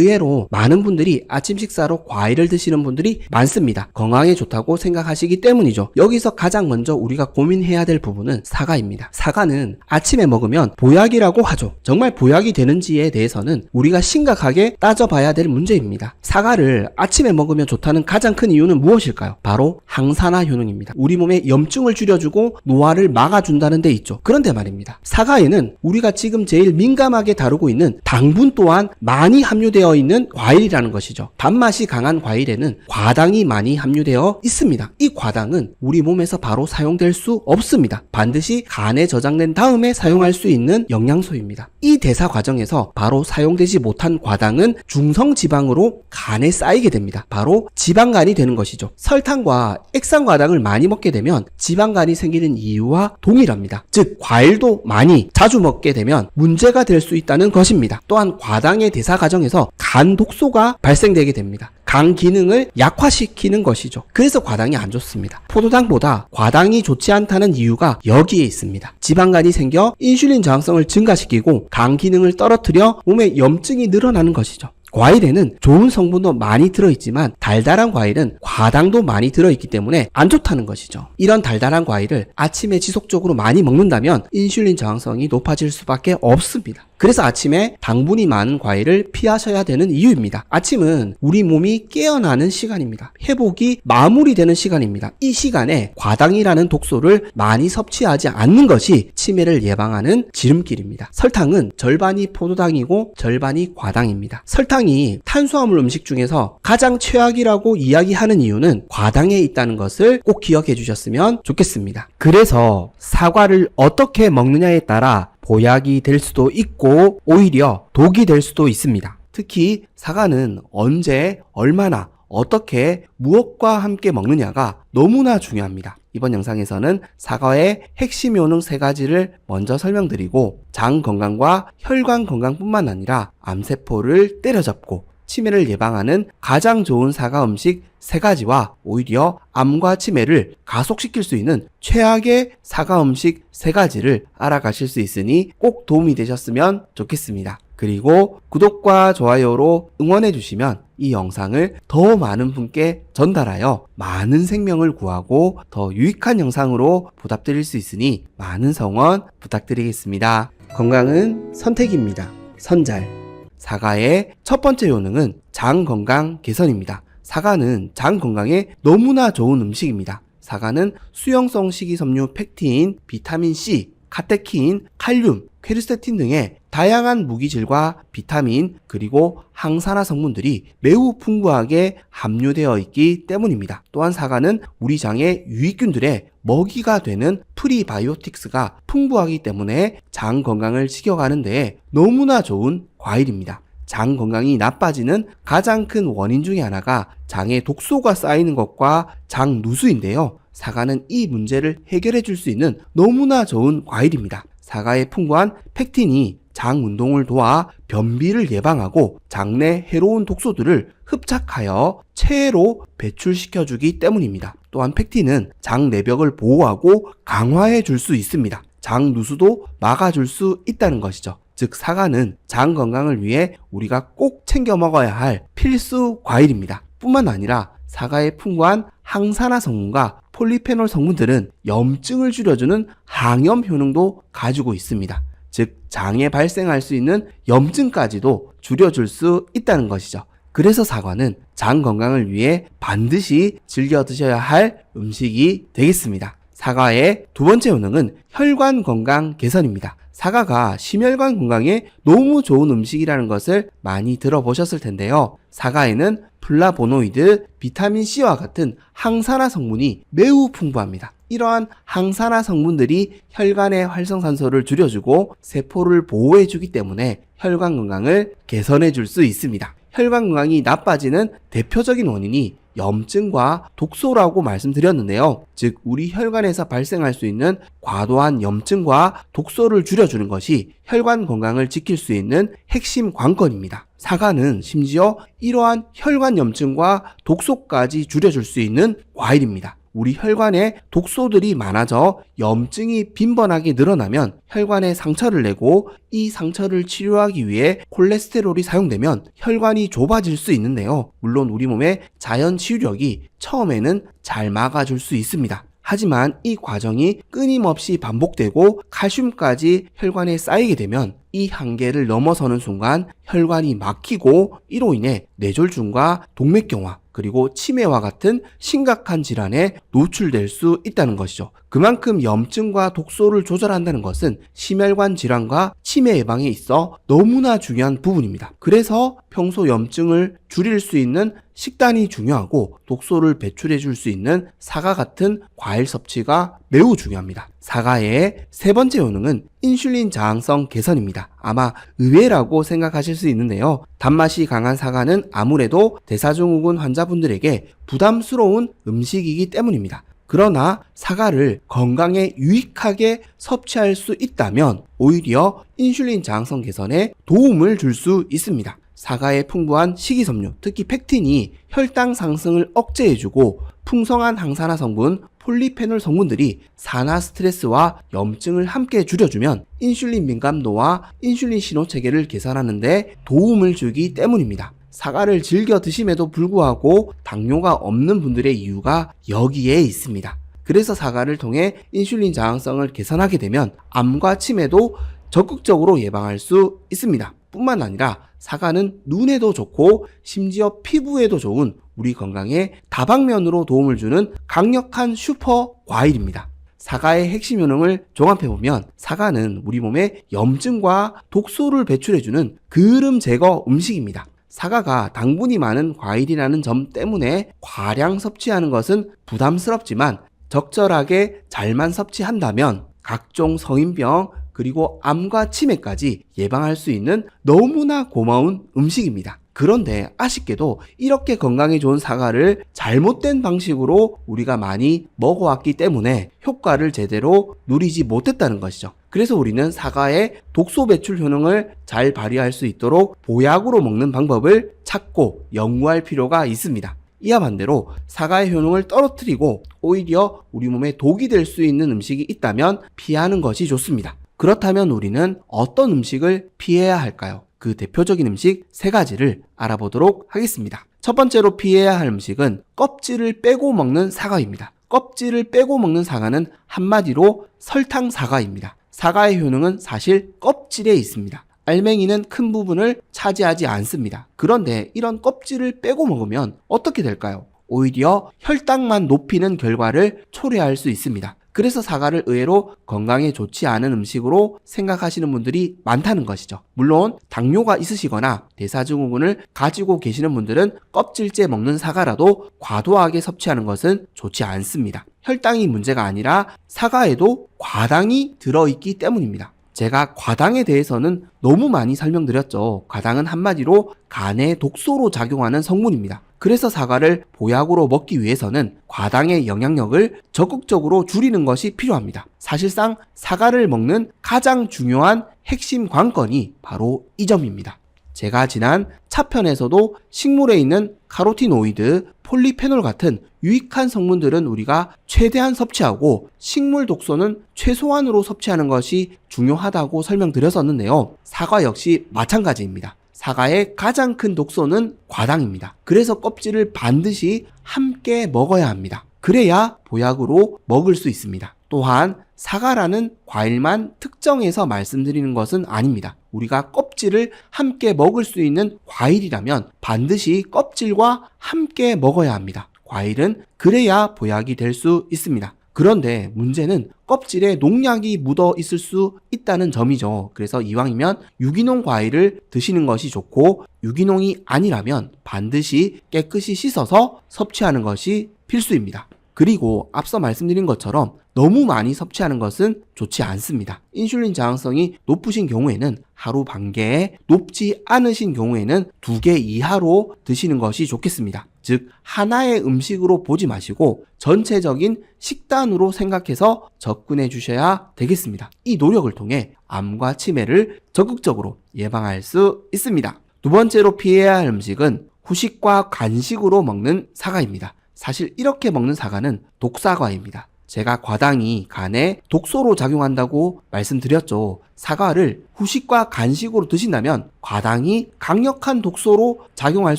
의외로 많은 분들이 아침 식사로 과일을 드시는 분들이 많습니다. 건강에 좋다고 생각하시기 때문이죠. 여기서 가장 먼저 우리가 고민해야 될 부분은 사과입니다. 사과는 아침에 먹으면 보약이라고 하죠. 정말 보약이 되는지에 대해서는 우리가 심각하게 따져봐야 될 문제입니다. 사과를 아침에 먹으면 좋다는 가장 큰 이유는 무엇일까요? 바로 항산화 효능입니다. 우리 몸에 염증을 줄여주고 노화를 막아준다는 데 있죠. 그런데 말입니다. 사과에는 우리가 지금 제일 민감하게 다루고 있는 당분 또한 많이 함유되어 있는 과일이라는 것이죠. 단맛이 강한 과일에는 과당이 많이 함유되어 있습니다. 이 과당은 우리 몸에서 바로 사용될 수 없습니다. 반드시 간에 저장된 다음에 사용할 수 있는 영양소입니다. 이 대사 과정에서 바로 사용되지 못한 과당은 중성지방으로 간에 쌓이게 됩니다. 바로 지방간이 되는 것이죠. 설탕과 액상과당을 많이 먹게 되면 지방간이 생기는 이유와 동일합니다. 즉 과일도 많이 자주 먹게 되면 문제가 될 수 있다는 것입니다. 또한 과당의 대사 과정에서 간 독소가 발생되게 됩니다. 간 기능을 약화시키는 것이죠. 그래서 과당이 안 좋습니다. 포도당보다 과당이 좋지 않다는 이유가 여기에 있습니다. 지방간이 생겨 인슐린 저항성을 증가시키고 간 기능을 떨어뜨려 몸에 염증이 늘어나는 것이죠. 과일에는 좋은 성분도 많이 들어있지만 달달한 과일은 과당도 많이 들어있기 때문에 안 좋다는 것이죠. 이런 달달한 과일을 아침에 지속적으로 많이 먹는다면 인슐린 저항성이 높아질 수밖에 없습니다. 그래서 아침에 당분이 많은 과일을 피하셔야 되는 이유입니다. 아침은 우리 몸이 깨어나는 시간입니다. 회복이 마무리되는 시간입니다. 이 시간에 과당이라는 독소를 많이 섭취하지 않는 것이 치매를 예방하는 지름길입니다. 설탕은 절반이 포도당이고 절반이 과당입니다. 설탕이 탄수화물 음식 중에서 가장 최악이라고 이야기하는 이유는 과당에 있다는 것을 꼭 기억해 주셨으면 좋겠습니다. 그래서 사과를 어떻게 먹느냐에 따라 보약이 될 수도 있고 오히려 독이 될 수도 있습니다. 특히 사과는 언제, 얼마나, 어떻게, 무엇과 함께 먹느냐가 너무나 중요합니다. 이번 영상에서는 사과의 핵심 효능 3가지를 먼저 설명드리고 장 건강과 혈관 건강뿐만 아니라 암세포를 때려잡고 치매를 예방하는 가장 좋은 사과 음식 3가지와 오히려 암과 치매를 가속시킬 수 있는 최악의 사과 음식 3가지를 알아가실 수 있으니 꼭 도움이 되셨으면 좋겠습니다. 그리고 구독과 좋아요로 응원해 주시면 이 영상을 더 많은 분께 전달하여 많은 생명을 구하고 더 유익한 영상으로 보답드릴 수 있으니 많은 성원 부탁드리겠습니다. 건강은 선택입니다. 선잘. 사과의 첫 번째 효능은 장 건강 개선입니다. 사과는 장 건강에 너무나 좋은 음식입니다. 사과는 수용성 식이섬유 팩틴, 비타민C, 카테킨, 칼륨, 퀘르세틴 등의 다양한 무기질과 비타민 그리고 항산화 성분들이 매우 풍부하게 함유되어 있기 때문입니다. 또한 사과는 우리 장의 유익균들의 먹이가 되는 프리바이오틱스가 풍부하기 때문에 장 건강을 지켜가는 데에 너무나 좋은 과일입니다. 장 건강이 나빠지는 가장 큰 원인 중에 하나가 장에 독소가 쌓이는 것과 장 누수인데요. 사과는 이 문제를 해결해 줄 수 있는 너무나 좋은 과일입니다. 사과의 풍부한 팩틴이 장 운동을 도와 변비를 예방하고 장내 해로운 독소들을 흡착하여 체외로 배출시켜주기 때문입니다. 또한 팩틴은 장 내벽을 보호하고 강화해 줄 수 있습니다. 장 누수도 막아줄 수 있다는 것이죠. 즉 사과는 장 건강을 위해 우리가 꼭 챙겨 먹어야 할 필수 과일입니다. 뿐만 아니라 사과의 풍부한 항산화 성분과 폴리페놀 성분들은 염증을 줄여주는 항염 효능도 가지고 있습니다. 즉 장에 발생할 수 있는 염증까지도 줄여줄 수 있다는 것이죠. 그래서 사과는 장 건강을 위해 반드시 즐겨 드셔야 할 음식이 되겠습니다. 사과의 두 번째 효능은 혈관 건강 개선입니다. 사과가 심혈관 건강에 너무 좋은 음식이라는 것을 많이 들어보셨을 텐데요. 사과에는 플라보노이드, 비타민C와 같은 항산화 성분이 매우 풍부합니다. 이러한 항산화 성분들이 혈관의 활성산소를 줄여주고 세포를 보호해주기 때문에 혈관 건강을 개선해줄 수 있습니다. 혈관 건강이 나빠지는 대표적인 원인이 염증과 독소라고 말씀드렸는데요. 즉 우리 혈관에서 발생할 수 있는 과도한 염증과 독소를 줄여주는 것이 혈관 건강을 지킬 수 있는 핵심 관건입니다. 사과는 심지어 이러한 혈관 염증과 독소까지 줄여줄 수 있는 과일입니다. 우리 혈관에 독소들이 많아져 염증이 빈번하게 늘어나면 혈관에 상처를 내고 이 상처를 치료하기 위해 콜레스테롤이 사용되면 혈관이 좁아질 수 있는데요. 물론 우리 몸의 자연 치유력이 처음에는 잘 막아줄 수 있습니다. 하지만 이 과정이 끊임없이 반복되고 칼슘까지 혈관에 쌓이게 되면 이 한계를 넘어서는 순간 혈관이 막히고 이로 인해 뇌졸중과 동맥경화 그리고 치매와 같은 심각한 질환에 노출될 수 있다는 것이죠. 그만큼 염증과 독소를 조절한다는 것은 심혈관 질환과 치매 예방에 있어 너무나 중요한 부분입니다. 그래서 평소 염증을 줄일 수 있는 식단이 중요하고 독소를 배출해 줄 수 있는 사과 같은 과일 섭취가 매우 중요합니다. 사과의 세 번째 효능은 인슐린 저항성 개선입니다. 아마 의외라고 생각하실 수 있는데요. 단맛이 강한 사과는 아무래도 대사증후군 환자분들에게 부담스러운 음식이기 때문입니다. 그러나 사과를 건강에 유익하게 섭취할 수 있다면 오히려 인슐린 저항성 개선에 도움을 줄 수 있습니다. 사과의 풍부한 식이섬유, 특히 펙틴이 혈당 상승을 억제해주고 풍성한 항산화 성분, 폴리페놀 성분들이 산화 스트레스와 염증을 함께 줄여주면 인슐린 민감도와 인슐린 신호 체계를 개선하는 데 도움을 주기 때문입니다. 사과를 즐겨 드심에도 불구하고 당뇨가 없는 분들의 이유가 여기에 있습니다. 그래서 사과를 통해 인슐린 저항성을 개선하게 되면 암과 치매도 적극적으로 예방할 수 있습니다. 뿐만 아니라 사과는 눈에도 좋고 심지어 피부에도 좋은 우리 건강에 다방면으로 도움을 주는 강력한 슈퍼 과일입니다. 사과의 핵심 효능을 종합해보면 사과는 우리 몸에 염증과 독소를 배출해주는 그을음 제거 음식입니다. 사과가 당분이 많은 과일이라는 점 때문에 과량 섭취하는 것은 부담스럽지만 적절하게 잘만 섭취한다면 각종 성인병 그리고 암과 치매까지 예방할 수 있는 너무나 고마운 음식입니다. 그런데 아쉽게도 이렇게 건강에 좋은 사과를 잘못된 방식으로 우리가 많이 먹어왔기 때문에 효과를 제대로 누리지 못했다는 것이죠. 그래서 우리는 사과의 독소 배출 효능을 잘 발휘할 수 있도록 보약으로 먹는 방법을 찾고 연구할 필요가 있습니다. 이와 반대로 사과의 효능을 떨어뜨리고 오히려 우리 몸에 독이 될 수 있는 음식이 있다면 피하는 것이 좋습니다. 그렇다면 우리는 어떤 음식을 피해야 할까요? 그 대표적인 음식 세 가지를 알아보도록 하겠습니다. 첫 번째로 피해야 할 음식은 껍질을 빼고 먹는 사과입니다. 껍질을 빼고 먹는 사과는 한마디로 설탕 사과입니다. 사과의 효능은 사실 껍질에 있습니다. 알맹이는 큰 부분을 차지하지 않습니다. 그런데 이런 껍질을 빼고 먹으면 어떻게 될까요? 오히려 혈당만 높이는 결과를 초래할 수 있습니다. 그래서 사과를 의외로 건강에 좋지 않은 음식으로 생각하시는 분들이 많다는 것이죠. 물론 당뇨가 있으시거나 대사증후군을 가지고 계시는 분들은 껍질째 먹는 사과라도 과도하게 섭취하는 것은 좋지 않습니다. 혈당이 문제가 아니라 사과에도 과당이 들어있기 때문입니다. 제가 과당에 대해서는 너무 많이 설명드렸죠. 과당은 한마디로 간에 독소로 작용하는 성분입니다. 그래서 사과를 보약으로 먹기 위해서는 과당의 영향력을 적극적으로 줄이는 것이 필요합니다. 사실상 사과를 먹는 가장 중요한 핵심 관건이 바로 이 점입니다. 제가 지난 차편에서도 식물에 있는 카로티노이드, 폴리페놀 같은 유익한 성분들은 우리가 최대한 섭취하고 식물 독소는 최소한으로 섭취하는 것이 중요하다고 설명드렸었는데요. 사과 역시 마찬가지입니다. 사과의 가장 큰 독소는 과당입니다. 그래서 껍질을 반드시 함께 먹어야 합니다. 그래야 보약으로 먹을 수 있습니다. 또한 사과라는 과일만 특정해서 말씀드리는 것은 아닙니다. 우리가 껍질을 함께 먹을 수 있는 과일이라면 반드시 껍질과 함께 먹어야 합니다. 과일은 그래야 보약이 될 수 있습니다. 그런데 문제는 껍질에 농약이 묻어 있을 수 있다는 점이죠. 그래서 이왕이면 유기농 과일을 드시는 것이 좋고 유기농이 아니라면 반드시 깨끗이 씻어서 섭취하는 것이 필수입니다. 그리고 앞서 말씀드린 것처럼 너무 많이 섭취하는 것은 좋지 않습니다. 인슐린 저항성이 높으신 경우에는 하루 반 개에 높지 않으신 경우에는 2개 이하로 드시는 것이 좋겠습니다. 즉 하나의 음식으로 보지 마시고 전체적인 식단으로 생각해서 접근해 주셔야 되겠습니다. 이 노력을 통해 암과 치매를 적극적으로 예방할 수 있습니다. 두 번째로 피해야 할 음식은 후식과 간식으로 먹는 사과입니다. 사실 이렇게 먹는 사과는 독사과입니다. 제가 과당이 간에 독소로 작용한다고 말씀드렸죠. 사과를 후식과 간식으로 드신다면 과당이 강력한 독소로 작용할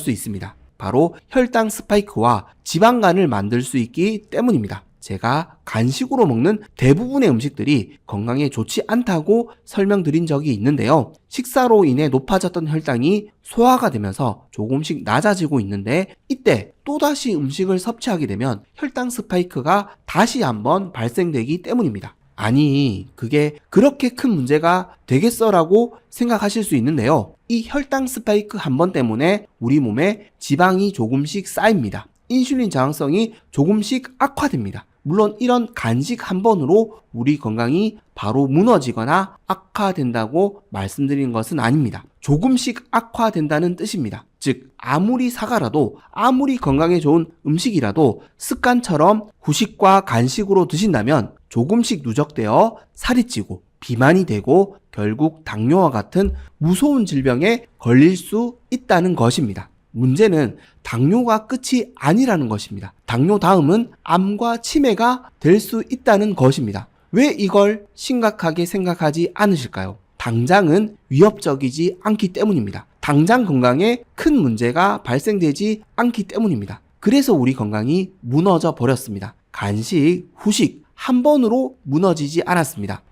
수 있습니다. 바로 혈당 스파이크와 지방간을 만들 수 있기 때문입니다. 제가 간식으로 먹는 대부분의 음식들이 건강에 좋지 않다고 설명드린 적이 있는데요. 식사로 인해 높아졌던 혈당이 소화가 되면서 조금씩 낮아지고 있는데 이때 또다시 음식을 섭취하게 되면 혈당 스파이크가 다시 한번 발생되기 때문입니다. 아니, 그게 그렇게 큰 문제가 되겠어라고 생각하실 수 있는데요. 이 혈당 스파이크 한 번 때문에 우리 몸에 지방이 조금씩 쌓입니다. 인슐린 저항성이 조금씩 악화됩니다. 물론 이런 간식 한 번으로 우리 건강이 바로 무너지거나 악화된다고 말씀드린 것은 아닙니다. 조금씩 악화된다는 뜻입니다. 즉 아무리 사과라도 아무리 건강에 좋은 음식이라도 습관처럼 후식과 간식으로 드신다면 조금씩 누적되어 살이 찌고 비만이 되고 결국 당뇨와 같은 무서운 질병에 걸릴 수 있다는 것입니다. 문제는 당뇨가 끝이 아니라는 것입니다. 당뇨 다음은 암과 치매가 될 수 있다는 것입니다. 왜 이걸 심각하게 생각하지 않으실까요? 당장은 위협적이지 않기 때문입니다. 당장 건강에 큰 문제가 발생되지 않기 때문입니다. 그래서 우리 건강이 무너져 버렸습니다. 간식, 후식 한 번으로 무너지지 않았습니다.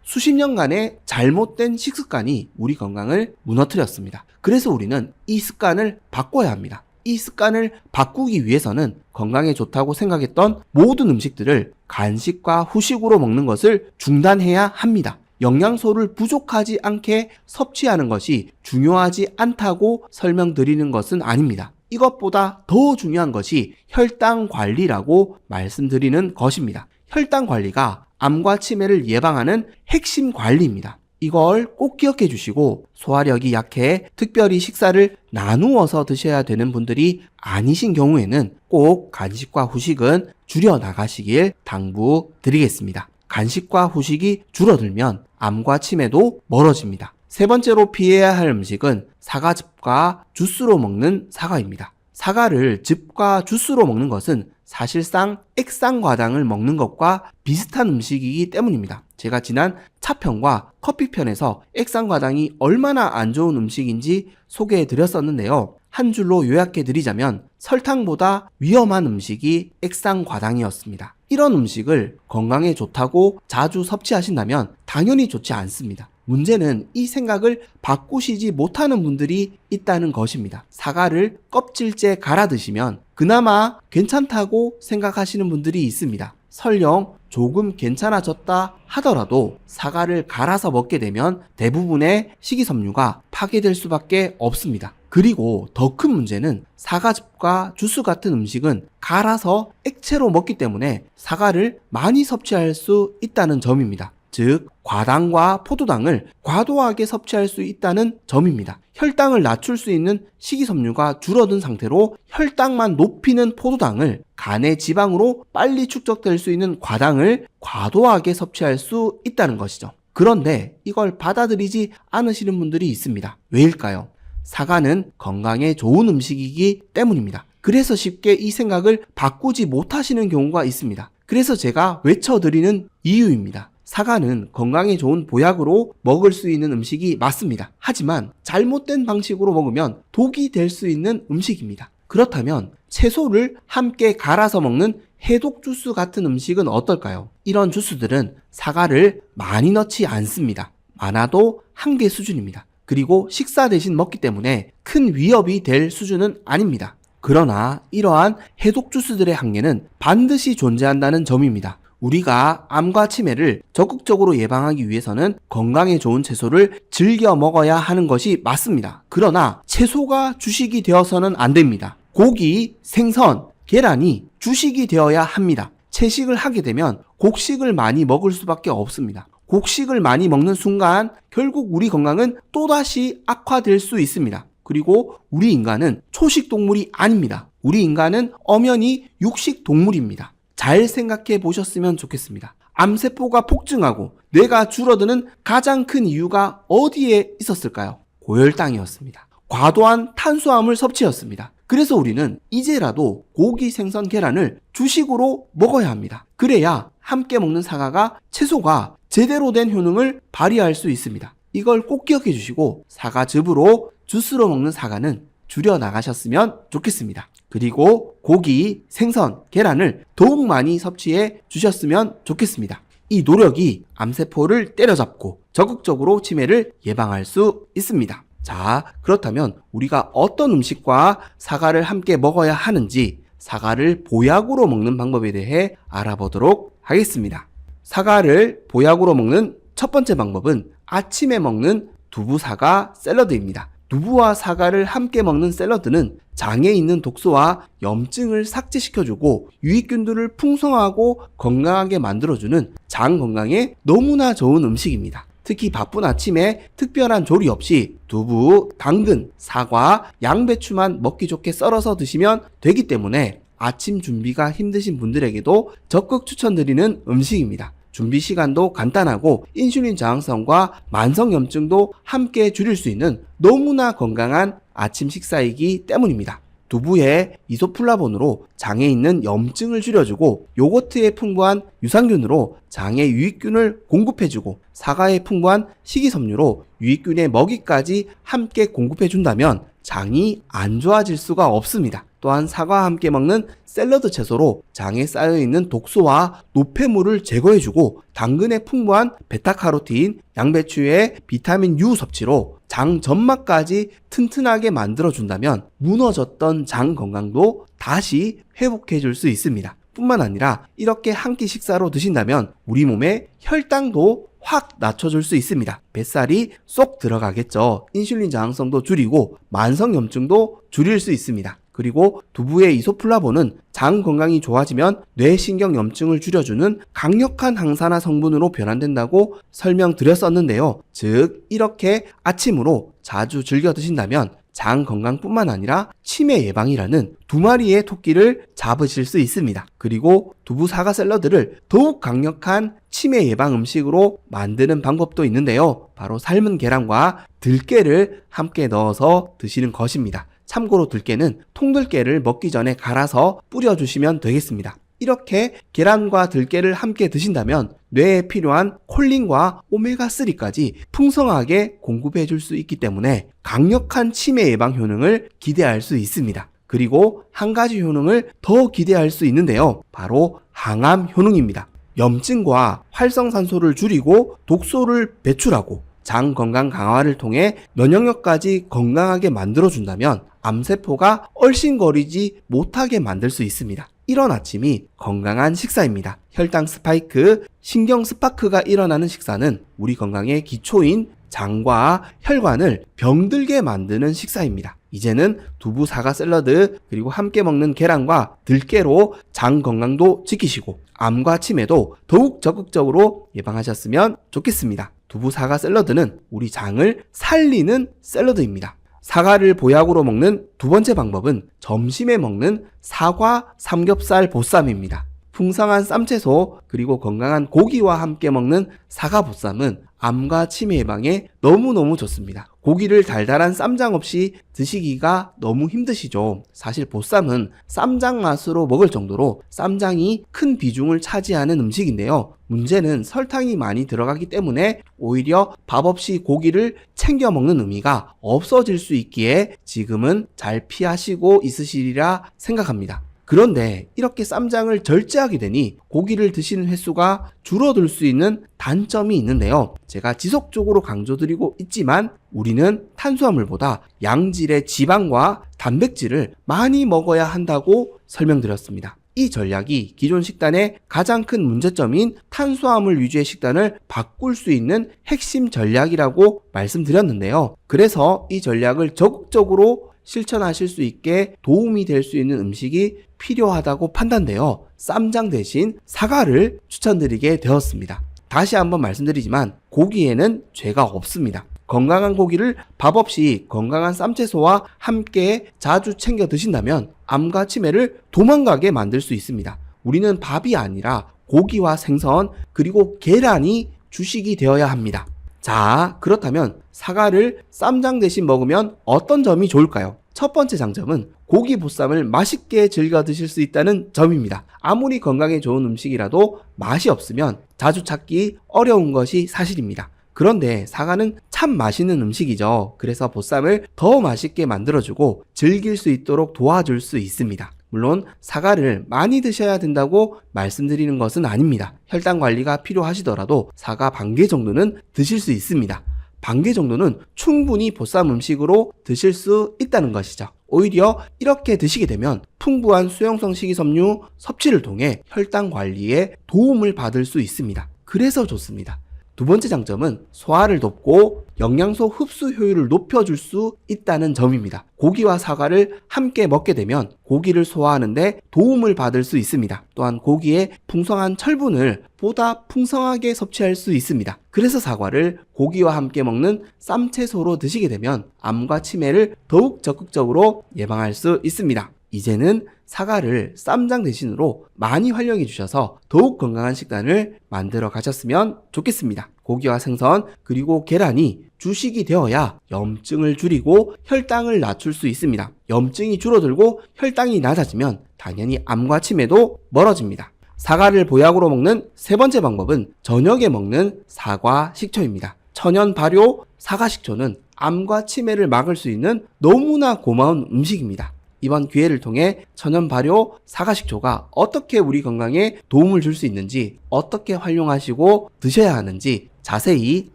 수십 년간의 잘못된 식습관이 우리 건강을 무너뜨렸습니다. 그래서 우리는 이 습관을 바꿔야 합니다. 이 습관을 바꾸기 위해서는 건강에 좋다고 생각했던 모든 음식들을 간식과 후식으로 먹는 것을 중단해야 합니다. 영양소를 부족하지 않게 섭취하는 것이 중요하지 않다고 설명드리는 것은 아닙니다. 이것보다 더 중요한 것이 혈당 관리라고 말씀드리는 것입니다. 혈당 관리가 암과 치매를 예방하는 핵심 관리입니다. 이걸 꼭 기억해 주시고 소화력이 약해 특별히 식사를 나누어서 드셔야 되는 분들이 아니신 경우에는 꼭 간식과 후식은 줄여 나가시길 당부드리겠습니다. 간식과 후식이 줄어들면 암과 치매도 멀어집니다. 세 번째로 피해야 할 음식은 사과즙과 주스로 먹는 사과입니다. 사과를 즙과 주스로 먹는 것은 사실상 액상과당을 먹는 것과 비슷한 음식이기 때문입니다. 제가 지난 차편과 커피편에서 액상과당이 얼마나 안 좋은 음식인지 소개해 드렸었는데요. 한 줄로 요약해 드리자면 설탕보다 위험한 음식이 액상과당이었습니다. 이런 음식을 건강에 좋다고 자주 섭취하신다면 당연히 좋지 않습니다. 문제는 이 생각을 바꾸시지 못하는 분들이 있다는 것입니다. 사과를 껍질째 갈아 드시면 그나마 괜찮다고 생각하시는 분들이 있습니다. 설령 조금 괜찮아졌다 하더라도 사과를 갈아서 먹게 되면 대부분의 식이섬유가 파괴될 수밖에 없습니다. 그리고 더 큰 문제는 사과즙과 주스 같은 음식은 갈아서 액체로 먹기 때문에 사과를 많이 섭취할 수 있다는 점입니다. 즉 과당과 포도당을 과도하게 섭취할 수 있다는 점입니다. 혈당을 낮출 수 있는 식이섬유가 줄어든 상태로 혈당만 높이는 포도당을 간의 지방으로 빨리 축적될 수 있는 과당을 과도하게 섭취할 수 있다는 것이죠. 그런데 이걸 받아들이지 않으시는 분들이 있습니다. 왜일까요? 사과는 건강에 좋은 음식이기 때문입니다. 그래서 쉽게 이 생각을 바꾸지 못하시는 경우가 있습니다. 그래서 제가 외쳐드리는 이유입니다. 사과는 건강에 좋은 보약으로 먹을 수 있는 음식이 맞습니다. 하지만 잘못된 방식으로 먹으면 독이 될 수 있는 음식입니다. 그렇다면 채소를 함께 갈아서 먹는 해독 주스 같은 음식은 어떨까요? 이런 주스들은 사과를 많이 넣지 않습니다. 많아도 한 개 수준입니다. 그리고 식사 대신 먹기 때문에 큰 위협이 될 수준은 아닙니다. 그러나 이러한 해독 주스들의 한계는 반드시 존재한다는 점입니다. 우리가 암과 치매를 적극적으로 예방하기 위해서는 건강에 좋은 채소를 즐겨 먹어야 하는 것이 맞습니다. 그러나 채소가 주식이 되어서는 안 됩니다. 고기, 생선, 계란이 주식이 되어야 합니다. 채식을 하게 되면 곡식을 많이 먹을 수밖에 없습니다. 곡식을 많이 먹는 순간 결국 우리 건강은 또다시 악화될 수 있습니다. 그리고 우리 인간은 초식 동물이 아닙니다. 우리 인간은 엄연히 육식 동물입니다. 잘 생각해 보셨으면 좋겠습니다. 암세포가 폭증하고 뇌가 줄어드는 가장 큰 이유가 어디에 있었을까요? 고혈당이었습니다. 과도한 탄수화물 섭취였습니다. 그래서 우리는 이제라도 고기, 생선, 계란을 주식으로 먹어야 합니다. 그래야 함께 먹는 사과가 채소가 제대로 된 효능을 발휘할 수 있습니다. 이걸 꼭 기억해 주시고 사과즙으로 주스로 먹는 사과는 줄여 나가셨으면 좋겠습니다. 그리고 고기, 생선, 계란을 더욱 많이 섭취해 주셨으면 좋겠습니다. 이 노력이 암세포를 때려잡고 적극적으로 치매를 예방할 수 있습니다. 자, 그렇다면 우리가 어떤 음식과 사과를 함께 먹어야 하는지 사과를 보약으로 먹는 방법에 대해 알아보도록 하겠습니다. 사과를 보약으로 먹는 첫 번째 방법은 아침에 먹는 두부 사과 샐러드입니다. 두부와 사과를 함께 먹는 샐러드는 장에 있는 독소와 염증을 삭제시켜주고 유익균들을 풍성하고 건강하게 만들어주는 장 건강에 너무나 좋은 음식입니다. 특히 바쁜 아침에 특별한 조리 없이 두부, 당근, 사과, 양배추만 먹기 좋게 썰어서 드시면 되기 때문에 아침 준비가 힘드신 분들에게도 적극 추천드리는 음식입니다. 준비 시간도 간단하고 인슐린 저항성과 만성염증도 함께 줄일 수 있는 너무나 건강한 아침 식사이기 때문입니다. 두부에 이소플라본으로 장에 있는 염증을 줄여주고 요거트에 풍부한 유산균으로 장에 유익균을 공급해주고 사과에 풍부한 식이섬유로 유익균의 먹이까지 함께 공급해준다면 장이 안 좋아질 수가 없습니다. 또한 사과와 함께 먹는 샐러드 채소로 장에 쌓여있는 독소와 노폐물을 제거해주고 당근에 풍부한 베타카로틴, 양배추의 비타민 U 섭취로 장 점막까지 튼튼하게 만들어준다면 무너졌던 장 건강도 다시 회복해줄 수 있습니다. 뿐만 아니라 이렇게 한 끼 식사로 드신다면 우리 몸의 혈당도 확 낮춰줄 수 있습니다. 뱃살이 쏙 들어가겠죠. 인슐린 저항성도 줄이고 만성염증도 줄일 수 있습니다. 그리고 두부의 이소플라본은 장 건강이 좋아지면 뇌신경염증을 줄여주는 강력한 항산화 성분으로 변환된다고 설명드렸었는데요. 즉 이렇게 아침으로 자주 즐겨 드신다면 장 건강뿐만 아니라 치매 예방이라는 두 마리의 토끼를 잡으실 수 있습니다. 그리고 두부 사과 샐러드를 더욱 강력한 치매 예방 음식으로 만드는 방법도 있는데요. 바로 삶은 계란과 들깨를 함께 넣어서 드시는 것입니다. 참고로 들깨는 통들깨를 먹기 전에 갈아서 뿌려주시면 되겠습니다. 이렇게 계란과 들깨를 함께 드신다면 뇌에 필요한 콜린과 오메가3까지 풍성하게 공급해 줄 수 있기 때문에 강력한 치매 예방 효능을 기대할 수 있습니다. 그리고 한 가지 효능을 더 기대할 수 있는데요. 바로 항암 효능입니다. 염증과 활성산소를 줄이고 독소를 배출하고 장 건강 강화를 통해 면역력까지 건강하게 만들어준다면 암세포가 얼씬거리지 못하게 만들 수 있습니다. 이런 아침이 건강한 식사입니다. 혈당 스파이크, 신경 스파크가 일어나는 식사는 우리 건강의 기초인 장과 혈관을 병들게 만드는 식사입니다. 이제는 두부 사과 샐러드 그리고 함께 먹는 계란과 들깨로 장 건강도 지키시고 암과 치매도 더욱 적극적으로 예방하셨으면 좋겠습니다. 두부 사과 샐러드는 우리 장을 살리는 샐러드입니다. 사과를 보약으로 먹는 두 번째 방법은 점심에 먹는 사과 삼겹살 보쌈입니다. 풍성한 쌈채소 그리고 건강한 고기와 함께 먹는 사과 보쌈은 암과 치매 예방에 너무너무 좋습니다. 고기를 달달한 쌈장 없이 드시기가 너무 힘드시죠. 사실 보쌈은 쌈장 맛으로 먹을 정도로 쌈장이 큰 비중을 차지하는 음식인데요. 문제는 설탕이 많이 들어가기 때문에 오히려 밥 없이 고기를 챙겨 먹는 의미가 없어질 수 있기에 지금은 잘 피하시고 있으시리라 생각합니다. 그런데 이렇게 쌈장을 절제하게 되니 고기를 드시는 횟수가 줄어들 수 있는 단점이 있는데요. 제가 지속적으로 강조드리고 있지만 우리는 탄수화물보다 양질의 지방과 단백질을 많이 먹어야 한다고 설명드렸습니다. 이 전략이 기존 식단의 가장 큰 문제점인 탄수화물 위주의 식단을 바꿀 수 있는 핵심 전략이라고 말씀드렸는데요. 그래서 이 전략을 적극적으로 실천하실 수 있게 도움이 될 수 있는 음식이 필요하다고 판단되어 쌈장 대신 사과를 추천드리게 되었습니다. 다시 한번 말씀드리지만 고기에는 죄가 없습니다. 건강한 고기를 밥 없이 건강한 쌈채소와 함께 자주 챙겨 드신다면 암과 치매를 도망가게 만들 수 있습니다. 우리는 밥이 아니라 고기와 생선 그리고 계란이 주식이 되어야 합니다. 자, 그렇다면 사과를 쌈장 대신 먹으면 어떤 점이 좋을까요? 첫 번째 장점은 고기 보쌈을 맛있게 즐겨 드실 수 있다는 점입니다. 아무리 건강에 좋은 음식이라도 맛이 없으면 자주 찾기 어려운 것이 사실입니다. 그런데 사과는 참 맛있는 음식이죠. 그래서 보쌈을 더 맛있게 만들어주고 즐길 수 있도록 도와줄 수 있습니다. 물론 사과를 많이 드셔야 된다고 말씀드리는 것은 아닙니다. 혈당 관리가 필요하시더라도 사과 반 개 정도는 드실 수 있습니다. 반 개 정도는 충분히 보쌈 음식으로 드실 수 있다는 것이죠. 오히려 이렇게 드시게 되면 풍부한 수용성 식이섬유 섭취를 통해 혈당 관리에 도움을 받을 수 있습니다. 그래서 좋습니다. 두 번째 장점은 소화를 돕고 영양소 흡수 효율을 높여줄 수 있다는 점입니다. 고기와 사과를 함께 먹게 되면 고기를 소화하는 데 도움을 받을 수 있습니다. 또한 고기의 풍성한 철분을 보다 풍성하게 섭취할 수 있습니다. 그래서 사과를 고기와 함께 먹는 쌈채소로 드시게 되면 암과 치매를 더욱 적극적으로 예방할 수 있습니다. 이제는 사과를 쌈장 대신으로 많이 활용해 주셔서 더욱 건강한 식단을 만들어 가셨으면 좋겠습니다. 고기와 생선 그리고 계란이 주식이 되어야 염증을 줄이고 혈당을 낮출 수 있습니다. 염증이 줄어들고 혈당이 낮아지면 당연히 암과 치매도 멀어집니다. 사과를 보약으로 먹는 세 번째 방법은 저녁에 먹는 사과 식초입니다. 천연 발효 사과 식초는 암과 치매를 막을 수 있는 너무나 고마운 음식입니다. 이번 기회를 통해 천연 발효 사과 식초가 어떻게 우리 건강에 도움을 줄 수 있는지, 어떻게 활용하시고 드셔야 하는지 자세히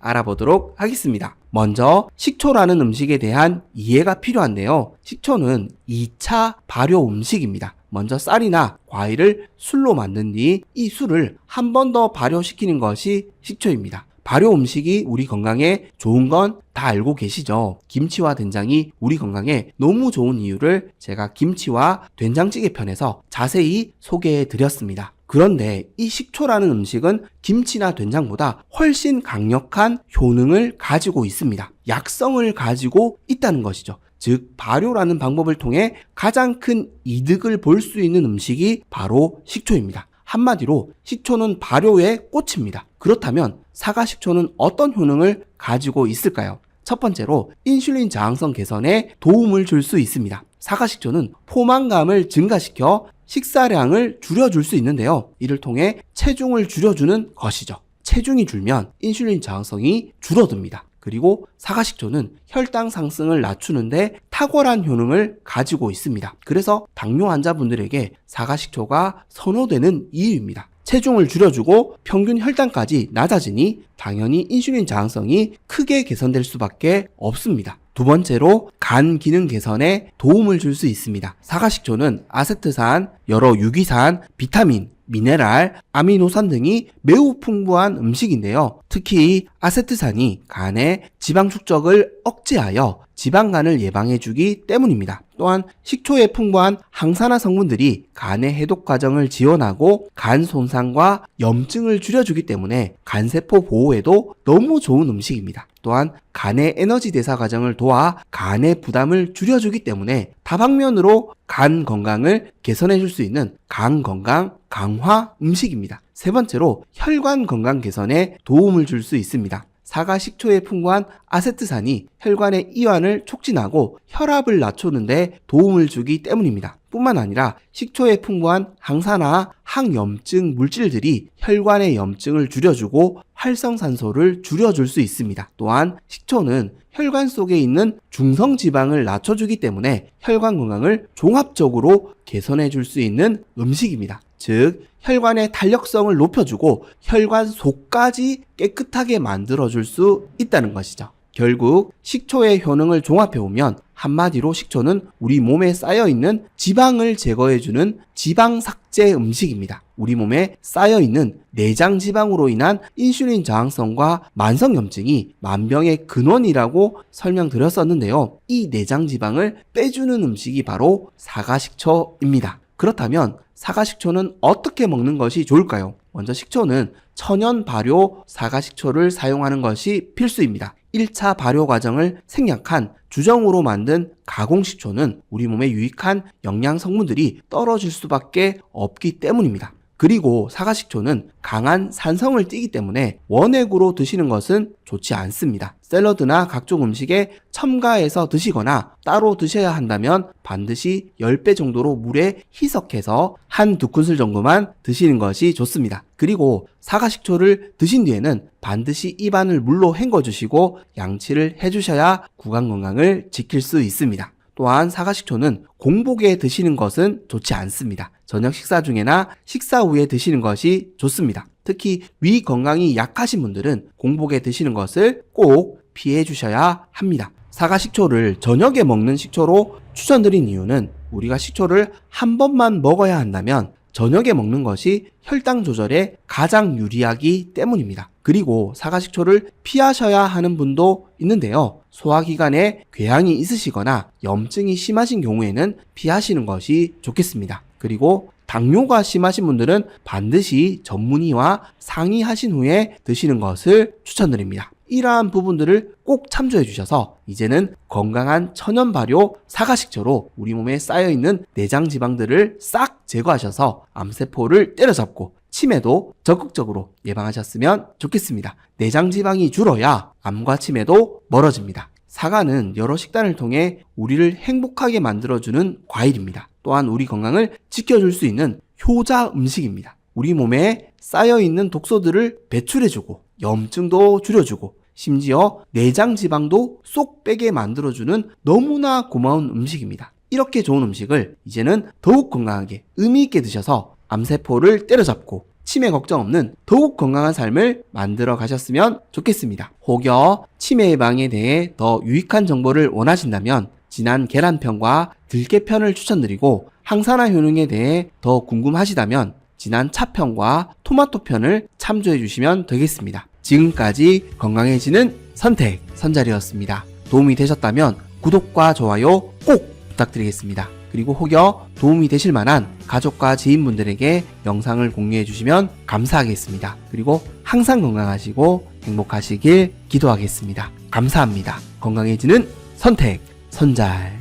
알아보도록 하겠습니다. 먼저 식초라는 음식에 대한 이해가 필요한데요. 식초는 2차 발효 음식입니다. 먼저 쌀이나 과일을 술로 만든 뒤 이 술을 한 번 더 발효시키는 것이 식초입니다. 발효 음식이 우리 건강에 좋은 건 다 알고 계시죠? 김치와 된장이 우리 건강에 너무 좋은 이유를 제가 김치와 된장찌개 편에서 자세히 소개해 드렸습니다. 그런데 이 식초라는 음식은 김치나 된장보다 훨씬 강력한 효능을 가지고 있습니다. 약성을 가지고 있다는 것이죠. 즉 발효라는 방법을 통해 가장 큰 이득을 볼 수 있는 음식이 바로 식초입니다. 한마디로 식초는 발효의 꽃입니다. 그렇다면 사과 식초는 어떤 효능을 가지고 있을까요? 첫 번째로 인슐린 저항성 개선에 도움을 줄 수 있습니다. 사과 식초는 포만감을 증가시켜 식사량을 줄여줄 수 있는데요. 이를 통해 체중을 줄여주는 것이죠. 체중이 줄면 인슐린 저항성이 줄어듭니다. 그리고 사과 식초는 혈당 상승을 낮추는데 탁월한 효능을 가지고 있습니다. 그래서 당뇨 환자분들에게 사과 식초가 선호되는 이유입니다. 체중을 줄여주고 평균 혈당까지 낮아지니 당연히 인슐린 저항성이 크게 개선될 수밖에 없습니다. 두 번째로 간 기능 개선에 도움을 줄 수 있습니다. 사과 식초는 아세트산, 여러 유기산, 비타민, 미네랄, 아미노산 등이 매우 풍부한 음식인데요. 특히 아세트산이 간의 지방 축적을 억제하여 지방간을 예방해주기 때문입니다. 또한 식초에 풍부한 항산화 성분들이 간의 해독 과정을 지원하고 간 손상과 염증을 줄여주기 때문에 간세포 보호에도 너무 좋은 음식입니다. 또한 간의 에너지 대사 과정을 도와 간의 부담을 줄여주기 때문에 다방면으로 간 건강을 개선해 줄 수 있는 간 건강 강화 음식입니다. 세 번째로 혈관 건강 개선에 도움을 줄 수 있습니다. 사과 식초에 풍부한 아세트산이 혈관의 이완을 촉진하고 혈압을 낮추는데 도움을 주기 때문입니다. 뿐만 아니라 식초에 풍부한 항산화, 항염증 물질들이 혈관의 염증을 줄여주고 활성산소를 줄여줄 수 있습니다. 또한 식초는 혈관 속에 있는 중성지방을 낮춰주기 때문에 혈관 건강을 종합적으로 개선해줄 수 있는 음식입니다. 즉 혈관의 탄력성을 높여주고 혈관 속까지 깨끗하게 만들어줄 수 있다는 것이죠. 결국 식초의 효능을 종합해보면 한마디로 식초는 우리 몸에 쌓여있는 지방을 제거해주는 지방삭제 음식입니다. 우리 몸에 쌓여있는 내장 지방으로 인한 인슐린 저항성과 만성염증이 만병의 근원이라고 설명드렸었는데요. 이 내장 지방을 빼주는 음식이 바로 사과식초입니다. 그렇다면 사과식초는 어떻게 먹는 것이 좋을까요? 먼저 식초는 천연 발효 사과식초를 사용하는 것이 필수입니다. 1차 발효 과정을 생략한 주정으로 만든 가공식초는 우리 몸에 유익한 영양 성분들이 떨어질 수밖에 없기 때문입니다. 그리고 사과식초는 강한 산성을 띠기 때문에 원액으로 드시는 것은 좋지 않습니다. 샐러드나 각종 음식에 첨가해서 드시거나 따로 드셔야 한다면 반드시 10배 정도로 물에 희석해서 한 2큰술 정도만 드시는 것이 좋습니다. 그리고 사과식초를 드신 뒤에는 반드시 입안을 물로 헹궈주시고 양치를 해주셔야 구강 건강을 지킬 수 있습니다. 또한 사과식초는 공복에 드시는 것은 좋지 않습니다. 저녁 식사 중에나 식사 후에 드시는 것이 좋습니다. 특히 위 건강이 약하신 분들은 공복에 드시는 것을 꼭 피해 주셔야 합니다. 사과식초를 저녁에 먹는 식초로 추천드린 이유는 우리가 식초를 한 번만 먹어야 한다면 저녁에 먹는 것이 혈당 조절에 가장 유리하기 때문입니다. 그리고 사과식초를 피하셔야 하는 분도 있는데요. 소화기관에 궤양이 있으시거나 염증이 심하신 경우에는 피하시는 것이 좋겠습니다. 그리고 당뇨가 심하신 분들은 반드시 전문의와 상의하신 후에 드시는 것을 추천드립니다. 이러한 부분들을 꼭 참조해 주셔서 이제는 건강한 천연 발효 사과식초로 우리 몸에 쌓여있는 내장 지방들을 싹 제거하셔서 암세포를 때려잡고 치매도 적극적으로 예방하셨으면 좋겠습니다. 내장 지방이 줄어야 암과 치매도 멀어집니다. 사과는 여러 식단을 통해 우리를 행복하게 만들어주는 과일입니다. 또한 우리 건강을 지켜줄 수 있는 효자 음식입니다. 우리 몸에 쌓여있는 독소들을 배출해주고 염증도 줄여주고 심지어 내장 지방도 쏙 빼게 만들어주는 너무나 고마운 음식입니다. 이렇게 좋은 음식을 이제는 더욱 건강하게 의미 있게 드셔서 암세포를 때려잡고 치매 걱정 없는 더욱 건강한 삶을 만들어 가셨으면 좋겠습니다. 혹여 치매 예방에 대해 더 유익한 정보를 원하신다면 진한 계란편과 들깨편을 추천드리고 항산화 효능에 대해 더 궁금하시다면 진한 차편과 토마토편을 참조해 주시면 되겠습니다. 지금까지 건강해지는 선택 선잘이었습니다. 도움이 되셨다면 구독과 좋아요 꼭 부탁드리겠습니다. 그리고 혹여 도움이 되실 만한 가족과 지인분들에게 영상을 공유해 주시면 감사하겠습니다. 그리고 항상 건강하시고 행복하시길 기도하겠습니다. 감사합니다. 건강해지는 선택 선잘.